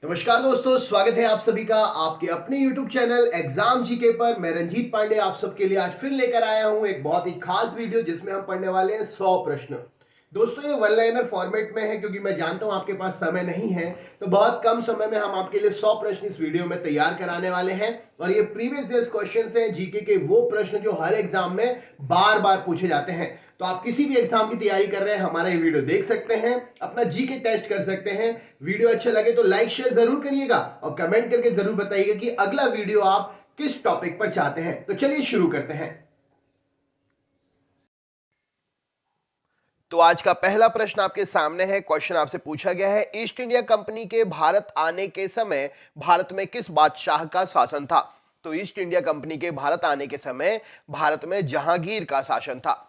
नमस्कार दोस्तों, स्वागत है आप सभी का आपके अपने YouTube चैनल एग्जाम जीके पर। मैं रंजीत पांडे आप सबके लिए आज फिर लेकर आया हूं एक बहुत ही खास वीडियो जिसमें हम पढ़ने वाले हैं 100 प्रश्न। दोस्तों ये वन लाइनर फॉर्मेट में है क्योंकि मैं जानता हूं आपके पास समय नहीं है, तो बहुत कम समय में हम आपके लिए 100 प्रश्न इस वीडियो में तैयार कराने वाले हैं। और ये प्रीवियस ईयर्स क्वेश्चन हैं, जीके के वो प्रश्न जो हर एग्जाम में बार बार पूछे जाते हैं। तो आप किसी भी एग्जाम की तैयारी कर रहे हैं, हमारा ये वीडियो देख सकते हैं, अपना जीके टेस्ट कर सकते हैं। वीडियो अच्छा लगे तो लाइक शेयर जरूर करिएगा और कमेंट करके जरूर बताइएगा कि अगला वीडियो आप किस टॉपिक पर चाहते हैं। तो चलिए शुरू करते हैं। तो आज का पहला प्रश्न आपके सामने है। क्वेश्चन आपसे पूछा गया है, ईस्ट इंडिया कंपनी के भारत आने के समय भारत में किस बादशाह का शासन था? तो ईस्ट इंडिया कंपनी के भारत आने के समय भारत में जहांगीर का शासन था।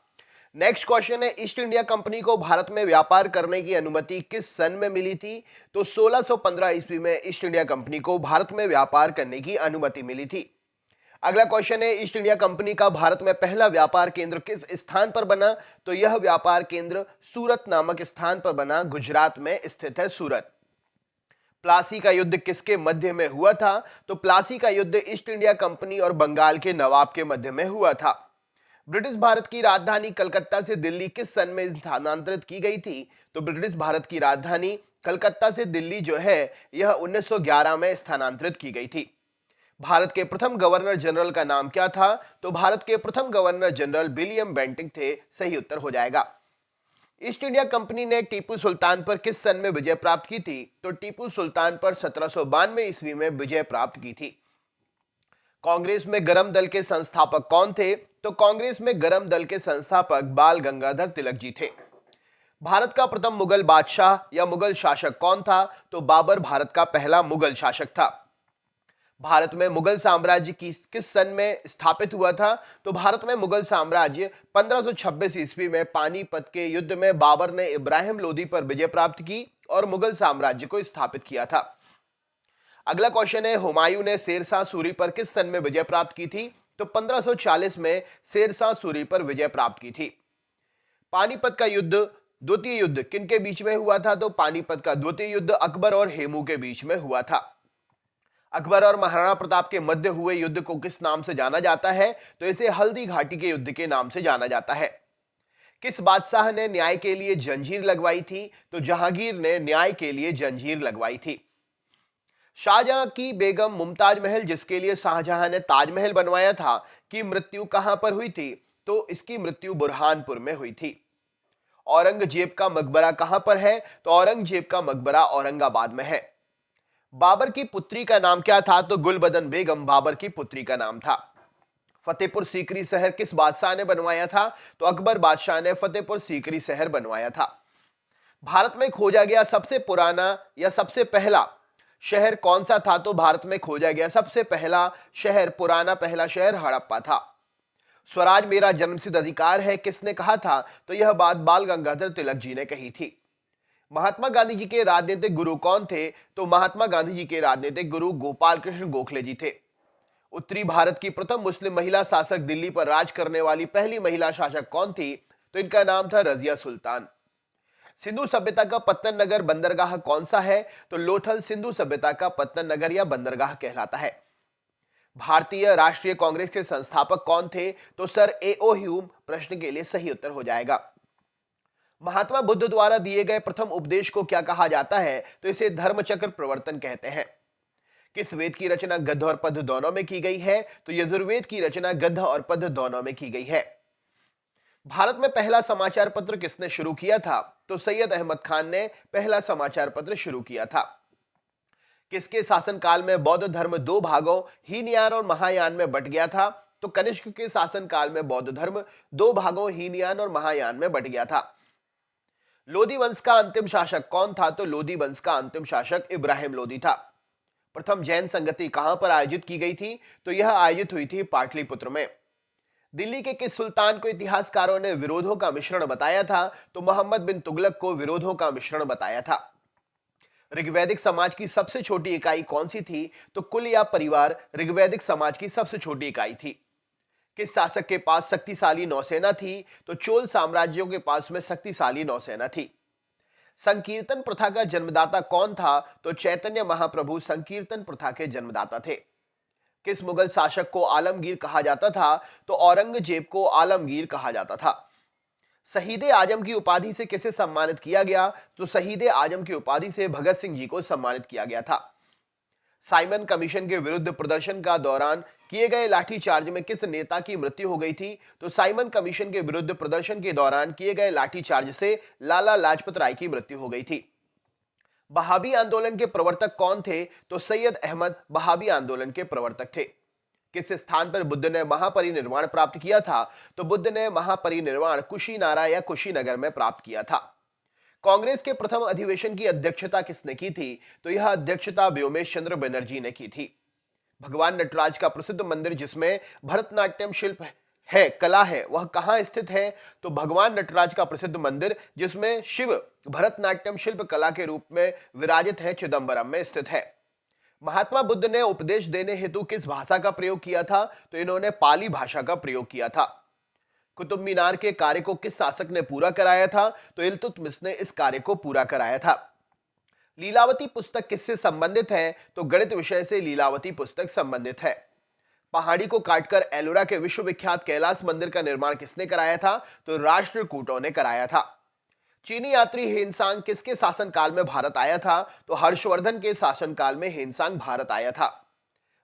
नेक्स्ट क्वेश्चन है, ईस्ट इंडिया कंपनी को भारत में व्यापार करने की अनुमति किस सन में मिली थी? तो 1615 ईस्वी में ईस्ट इंडिया कंपनी को भारत में व्यापार करने की अनुमति मिली थी। अगला क्वेश्चन है, ईस्ट इंडिया कंपनी का भारत में पहला व्यापार केंद्र किस स्थान पर बना? तो यह व्यापार केंद्र सूरत नामक स्थान पर बना, गुजरात में स्थित है सूरत। प्लासी का युद्ध किसके मध्य में हुआ था? तो प्लासी का युद्ध ईस्ट इंडिया कंपनी और बंगाल के नवाब के मध्य में हुआ था। ब्रिटिश भारत की राजधानी कलकत्ता से दिल्ली किस सन में स्थानांतरित की गई थी? तो ब्रिटिश भारत की राजधानी कलकत्ता से दिल्ली जो है यह 1911 में स्थानांतरित की गई थी। भारत के प्रथम गवर्नर जनरल का नाम क्या था? तो भारत के प्रथम गवर्नर जनरल विलियम बेंटिंक थे। सही उत्तर हो जाएगा। ईस्ट इंडिया कंपनी ने टीपू सुल्तान पर किस सन में विजय प्राप्त की थी? तो टीपू सुल्तान पर 1792 ईस्वी में विजय प्राप्त की थी। कांग्रेस में गरम दल के संस्थापक कौन थे? तो कांग्रेस में गरम दल के संस्थापक बाल गंगाधर तिलक जी थे। भारत का प्रथम मुगल बादशाह या मुगल शासक कौन था? तो बाबर भारत का पहला मुगल शासक था। भारत में मुगल साम्राज्य किस सन में स्थापित हुआ था? तो भारत में मुगल साम्राज्य 1526 ईस्वी में पानीपत के युद्ध में बाबर ने इब्राहिम लोदी पर विजय प्राप्त की और मुगल साम्राज्य को स्थापित किया था। अगला क्वेश्चन है, हुमायूं ने शेरशाह सूरी पर किस सन में विजय प्राप्त की थी? तो 1540 में शेरशाह सूरी पर विजय प्राप्त की थी। पानीपत का युद्ध, द्वितीय युद्ध किनके बीच में हुआ था? तो पानीपत का द्वितीय युद्ध अकबर और हेमू के बीच में हुआ था। अकबर और महाराणा प्रताप के मध्य हुए युद्ध को किस नाम से जाना जाता है? तो इसे हल्दी घाटी के युद्ध के नाम से जाना जाता है। किस बादशाह ने न्याय के लिए जंजीर लगवाई थी? तो जहांगीर ने न्याय के लिए जंजीर लगवाई थी। शाहजहां की बेगम मुमताज महल, जिसके लिए शाहजहां ने ताजमहल बनवाया था, की मृत्यु कहां पर हुई थी? तो इसकी मृत्यु बुरहानपुर में हुई थी। औरंगजेब का मकबरा कहां पर है? तो औरंगजेब का मकबरा औरंगाबाद में है। बाबर की पुत्री का नाम क्या था? तो गुलबदन बेगम बाबर की पुत्री का नाम था। फतेहपुर सीकरी शहर किस बादशाह ने बनवाया था? तो अकबर बादशाह ने फतेहपुर सीकरी शहर बनवाया था। भारत में खोजा गया सबसे पुराना या सबसे पहला शहर कौन सा था? तो भारत में खोजा गया सबसे पहला शहर, पुराना पहला शहर हड़प्पा था। स्वराज मेरा जन्मसिद्ध अधिकार है किसने कहा था? तो यह बात बाल गंगाधर तिलक जी ने कही थी। महात्मा गांधी जी के राजनीतिक गुरु कौन थे? तो महात्मा गांधी जी के राजनीतिक गुरु गोपाल कृष्ण गोखले जी थे। उत्तरी भारत की प्रथम मुस्लिम महिला शासक, दिल्ली पर राज करने वाली पहली महिला शासक कौन थी? तो इनका नाम था रजिया सुल्तान। सिंधु सभ्यता का पत्तन नगर बंदरगाह कौन सा है? तो लोथल सिंधु सभ्यता का पत्तन नगर या बंदरगाह कहलाता है। भारतीय राष्ट्रीय कांग्रेस के संस्थापक कौन थे? तो सर ए.ओ. ह्यूम प्रश्न के लिए सही उत्तर हो जाएगा। महात्मा बुद्ध द्वारा दिए गए प्रथम उपदेश को क्या कहा जाता है? तो इसे धर्मचक्र प्रवर्तन कहते हैं। किस वेद की रचना गद्य और पद्य दोनों में की गई है? तो यजुर्वेद की रचना गद्य और पद्य दोनों में की गई है। भारत में पहला समाचार पत्र किसने शुरू किया था? तो सैयद अहमद खान ने पहला समाचार पत्र शुरू किया था। किसके शासनकाल में बौद्ध धर्म दो भागों हीनयान और महायान में बट गया था? तो कनिष्क के शासनकाल में बौद्ध धर्म दो भागों हीनयान और महायान में बट गया था। लोदी वंश का अंतिम शासक कौन था? तो लोदी वंश का अंतिम शासक इब्राहिम लोदी था। प्रथम जैन संगति कहां पर आयोजित की गई थी? तो यह आयोजित हुई थी पाटलिपुत्र में। दिल्ली के किस सुल्तान को इतिहासकारों ने विरोधों का मिश्रण बताया था? तो मोहम्मद बिन तुगलक को विरोधों का मिश्रण बताया था। ऋग्वैदिक समाज की सबसे छोटी इकाई कौन सी थी? तो कुल या परिवार ऋग्वैदिक समाज की सबसे छोटी इकाई थी। किस शासक के पास शक्तिशाली नौसेना थी? तो चोल साम्राज्यों के पास में शक्तिशाली नौसेना थी। संकीर्तन प्रथा का जन्मदाता कौन था? तो चैतन्य महाप्रभु संकीर्तन प्रथा के जन्मदाता थे। किस मुगल शासक को आलमगीर कहा जाता था? तो औरंगजेब को आलमगीर कहा जाता था। शहीद आजम की उपाधि से किसे सम्मानित किया गया? तो शहीद आजम की उपाधि से भगत सिंह जी को सम्मानित किया गया था। साइमन कमीशन के विरुद्ध प्रदर्शन का दौरान किए गए लाठीचार्ज में किस नेता की मृत्यु हो गई थी? तो साइमन कमीशन के विरुद्ध प्रदर्शन के दौरान किए गए लाठीचार्ज से लाला लाजपत राय की मृत्यु हो गई थी। बहाबी आंदोलन के प्रवर्तक कौन थे? तो सैयद अहमद बहाबी आंदोलन के प्रवर्तक थे। किस स्थान पर बुद्ध ने महापरिनिर्वाण प्राप्त किया था? तो बुद्ध ने महापरिनिर्वाण कुशीनारा या कुशीनगर में प्राप्त किया था। कांग्रेस के प्रथम अधिवेशन की अध्यक्षता किसने की थी? तो यह अध्यक्षता व्योमेश चंद्र बनर्जी ने की थी। भगवान नटराज का प्रसिद्ध मंदिर जिसमें भरतनाट्यम शिल्प है, कला है, वह कहां स्थित है? तो भगवान नटराज का प्रसिद्ध मंदिर जिसमें शिव भरतनाट्यम शिल्प कला के रूप में विराजित है, चिदंबरम में स्थित है। महात्मा बुद्ध ने उपदेश देने हेतु किस भाषा का प्रयोग किया था? तो इन्होंने पाली भाषा का प्रयोग किया था। कुतुब मीनार के कार्य को किस शासक ने पूरा कराया था? तो इल्तुतमिश ने इस कार्य को पूरा कराया था। लीलावती पुस्तक किससे संबंधित है? तो गणित विषय से लीलावती पुस्तक संबंधित है। पहाड़ी को काटकर एलोरा के विश्वविख्यात कैलाश मंदिर का निर्माण किसने कराया था? तो राष्ट्रकूटों ने कराया था। चीनी यात्री हेनसांग किसके शासनकाल में भारत आया था? तो हर्षवर्धन के शासनकाल में हेनसांग भारत आया था।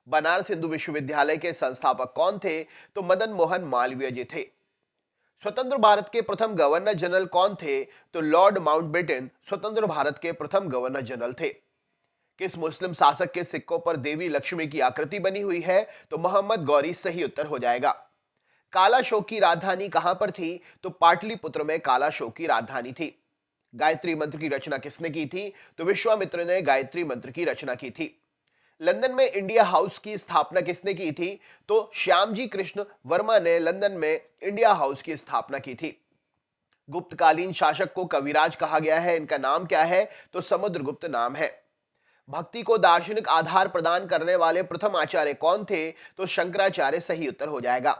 बनारस हिंदू विश्वविद्यालय के संस्थापक कौन थे? तो मदन मोहन मालवीय जी थे। स्वतंत्र भारत के प्रथम गवर्नर जनरल कौन थे? तो लॉर्ड माउंटबेटन स्वतंत्र भारत के प्रथम गवर्नर जनरल थे। किस मुस्लिम शासक के सिक्कों पर देवी लक्ष्मी की आकृति बनी हुई है? तो मोहम्मद गौरी सही उत्तर हो जाएगा। काला शोक की राजधानी कहां पर थी? तो पाटलिपुत्र में काला शोक की राजधानी थी। गायत्री मंत्र की रचना किसने की थी? तो विश्वामित्र ने गायत्री मंत्र की रचना की थी। लंदन में इंडिया हाउस की स्थापना किसने की थी? तो श्यामजी कृष्ण वर्मा ने लंदन में इंडिया हाउस की स्थापना की थी। गुप्तकालीन शासक को कविराज कहा गया है, इनका नाम क्या है? तो समुद्रगुप्त नाम है। भक्ति को दार्शनिक आधार प्रदान करने वाले प्रथम आचार्य कौन थे? तो शंकराचार्य सही उत्तर हो जाएगा।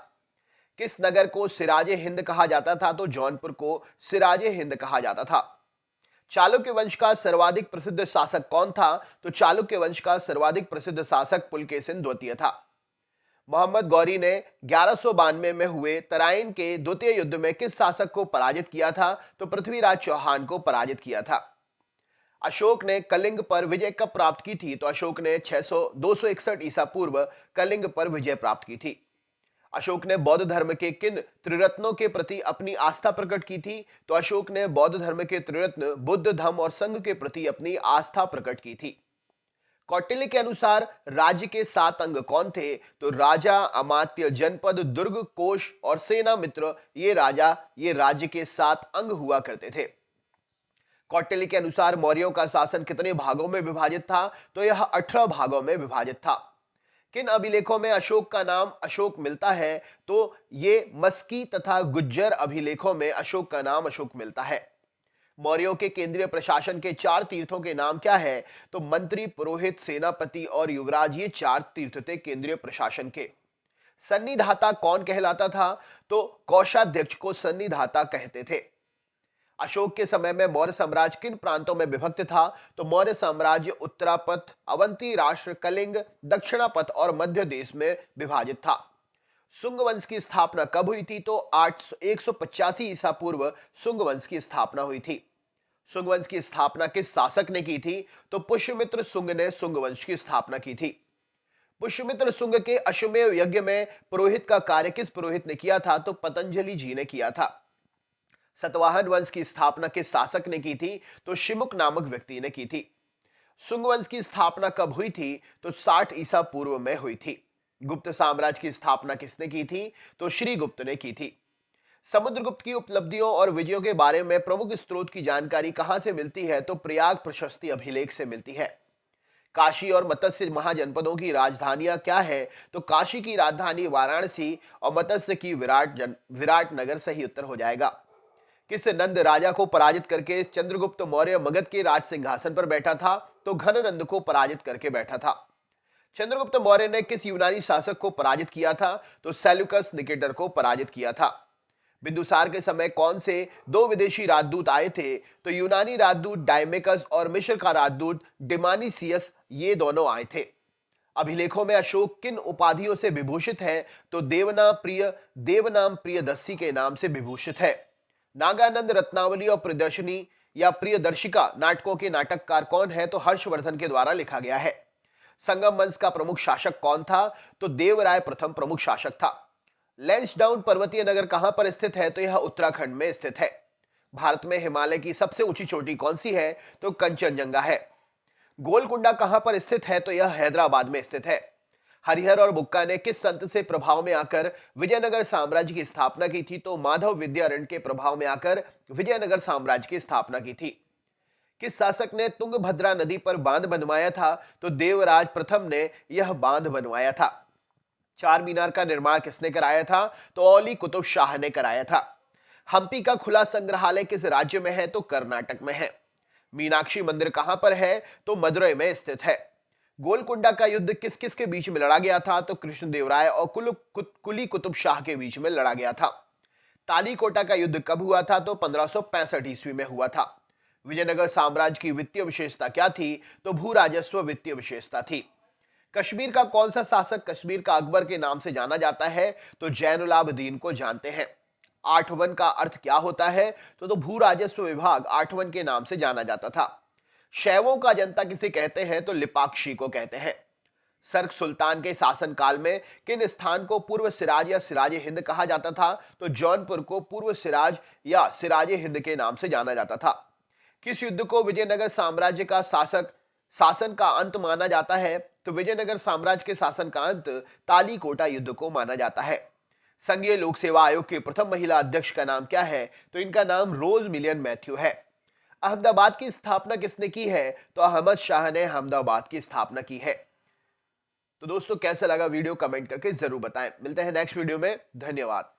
किस नगर को सिराजे हिंद कहा जाता था? तो जौनपुर को सिराजे हिंद कहा जाता था। चालुक्य वंश का सर्वाधिक प्रसिद्ध शासक कौन था? तो चालुक्य वंश का सर्वाधिक प्रसिद्ध शासक पुलकेशिन द्वितीय था। मोहम्मद गौरी ने 1192 में हुए तराइन के द्वितीय युद्ध में किस शासक को पराजित किया था? तो पृथ्वीराज चौहान को पराजित किया था। अशोक ने कलिंग पर विजय कब प्राप्त की थी? तो अशोक ने 261 ईसा पूर्व कलिंग पर विजय प्राप्त की थी। अशोक ने बौद्ध धर्म के किन त्रिरत्नों के प्रति अपनी आस्था प्रकट की थी? तो अशोक ने बौद्ध धर्म के त्रिरत्न बुद्ध, धम्म और संघ के प्रति अपनी आस्था प्रकट की थी। कौटिल्य के अनुसार राज्य के 7 अंग कौन थे? तो राजा, अमात्य, जनपद, दुर्ग, कोष और सेना मित्र, ये राज्य के 7 अंग हुआ करते थे। कौटिल्य के अनुसार मौर्यों का शासन कितने भागों में विभाजित था? तो यह 18 भागों में विभाजित था। किन अभिलेखों में अशोक का नाम अशोक मिलता है? तो ये मस्की तथा गुज्जर अभिलेखों में अशोक का नाम अशोक मिलता है। मौर्यों के केंद्रीय प्रशासन के 4 तीर्थों के नाम क्या है? तो मंत्री, पुरोहित, सेनापति और युवराज, ये 4 तीर्थ थे केंद्रीय प्रशासन के। सन्निधाता कौन कहलाता था? तो कोषाध्यक्ष को सन्निधाता कहते थे। अशोक के समय में मौर्य साम्राज्य किन प्रांतों में विभक्त था? तो मौर्य साम्राज्य उत्तरापथ, अवंती राष्ट्र, कलिंग, दक्षिणापथ और मध्य देश में विभाजित था। सुंग वंश की स्थापना कब हुई थी? तो 185 ईसा पूर्व सुंग वंश की स्थापना हुई थी। सुंग वंश की स्थापना किस शासक ने की थी? तो पुष्यमित्र सुंग ने सुंग वंश की स्थापना की थी। पुष्यमित्र सुंग के अश्वमेध यज्ञ में पुरोहित का कार्य किस पुरोहित ने किया था? तो पतंजलि जी ने किया था। सतवाहन वंश की स्थापना किस शासक ने की थी? तो शिमुक नामक व्यक्ति ने की थी। सुंग वंश की स्थापना कब हुई थी? तो 60 ईसा पूर्व में हुई थी। गुप्त साम्राज्य की स्थापना किसने की थी? तो श्रीगुप्त ने की थी। समुद्रगुप्त की उपलब्धियों और विजयों के बारे में प्रमुख स्रोत की जानकारी कहां से मिलती है? तो प्रयाग प्रशस्ति अभिलेख से मिलती है। काशी और मत्स्य महाजनपदों की राजधानियां क्या है? तो काशी की राजधानी वाराणसी और मत्स्य की विराट नगर सही उत्तर हो जाएगा। किस नंद राजा को पराजित करके चंद्रगुप्त मौर्य मगध के राज सिंहासन पर बैठा था? तो घननंद को पराजित करके बैठा था। चंद्रगुप्त मौर्य ने किस यूनानी शासक को पराजित किया था? तो सेल्यूकस निकेटर को पराजित किया था। बिंदुसार के समय कौन से दो विदेशी राजदूत आए थे? तो यूनानी राजदूत डायमेकस और मिस्र का राजदूत डिमानिसियस, ये दोनों आए थे। अभिलेखों में अशोक किन उपाधियों से विभूषित है? तो देवनाम प्रियदर्शी के नाम से विभूषित है। नागानंद रत्नावली और प्रियदर्शिनी या प्रियदर्शिका नाटकों के नाटककार कौन है? तो हर्षवर्धन के द्वारा लिखा गया है। संगम वंश का प्रमुख शासक कौन था? तो देवराय प्रथम प्रमुख शासक था। लैंसडाउन पर्वतीय नगर कहां पर स्थित है? तो यह उत्तराखंड में स्थित है। भारत में हिमालय की सबसे ऊंची चोटी कौन सी है? तो कंचनजंगा है। गोलकुंडा कहां पर स्थित है? तो यह हैदराबाद में स्थित है। हरिहर और बुक्का ने किस संत से प्रभाव में आकर विजयनगर साम्राज्य की स्थापना की थी? तो माधव विद्यारण्य के प्रभाव में आकर विजयनगर साम्राज्य की स्थापना की थी। किस शासक ने तुंगभद्रा नदी पर बांध बनवाया था? तो देवराज प्रथम ने यह बांध बनवाया था। चार मीनार का निर्माण किसने कराया था? तो औली कुतुब शाह ने कराया था। हम्पी का खुला संग्रहालय किस राज्य में है? तो कर्नाटक में है। मीनाक्षी मंदिर कहां पर है? तो मदुरई में स्थित है। गोलकुंडा का युद्ध किस किस के बीच में लड़ा गया था? तो कृष्णदेवराय और कुली कुतुब शाह के बीच में लड़ा गया था। तालीकोटा का युद्ध कब हुआ था? तो 1565 ईस्वी में हुआ था। विजयनगर साम्राज्य की वित्तीय विशेषता क्या थी? तो भू राजस्व वित्तीय विशेषता थी। कश्मीर का कौन सा शासक कश्मीर का अकबर के नाम से जाना जाता है? तो जैनुलाब्दीन को जानते हैं। आठवन का अर्थ क्या होता है? तो भू राजस्व विभाग आठवन के नाम से जाना जाता था। शैवों का जनता किसे कहते हैं? तो लिपाक्षी को कहते हैं। सर्क सुल्तान के शासनकाल में किन स्थान को पूर्व सिराज या सिराज हिंद कहा जाता था? तो जौनपुर को पूर्व सिराज या सिराज हिंद के नाम से जाना जाता था। किस युद्ध को विजयनगर साम्राज्य का शासन का अंत माना जाता है? तो विजयनगर साम्राज्य के शासन का अंत तालीकोटा युद्ध को माना जाता है। संघीय लोक सेवा आयोग की प्रथम महिला अध्यक्ष का नाम क्या है? तो इनका नाम रोज मिलियन मैथ्यू है। अहमदाबाद की स्थापना किसने की है? तो अहमद शाह ने अहमदाबाद की स्थापना की है। तो दोस्तों, कैसा लगा वीडियो कमेंट करके जरूर बताएं। मिलते हैं नेक्स्ट वीडियो में। धन्यवाद।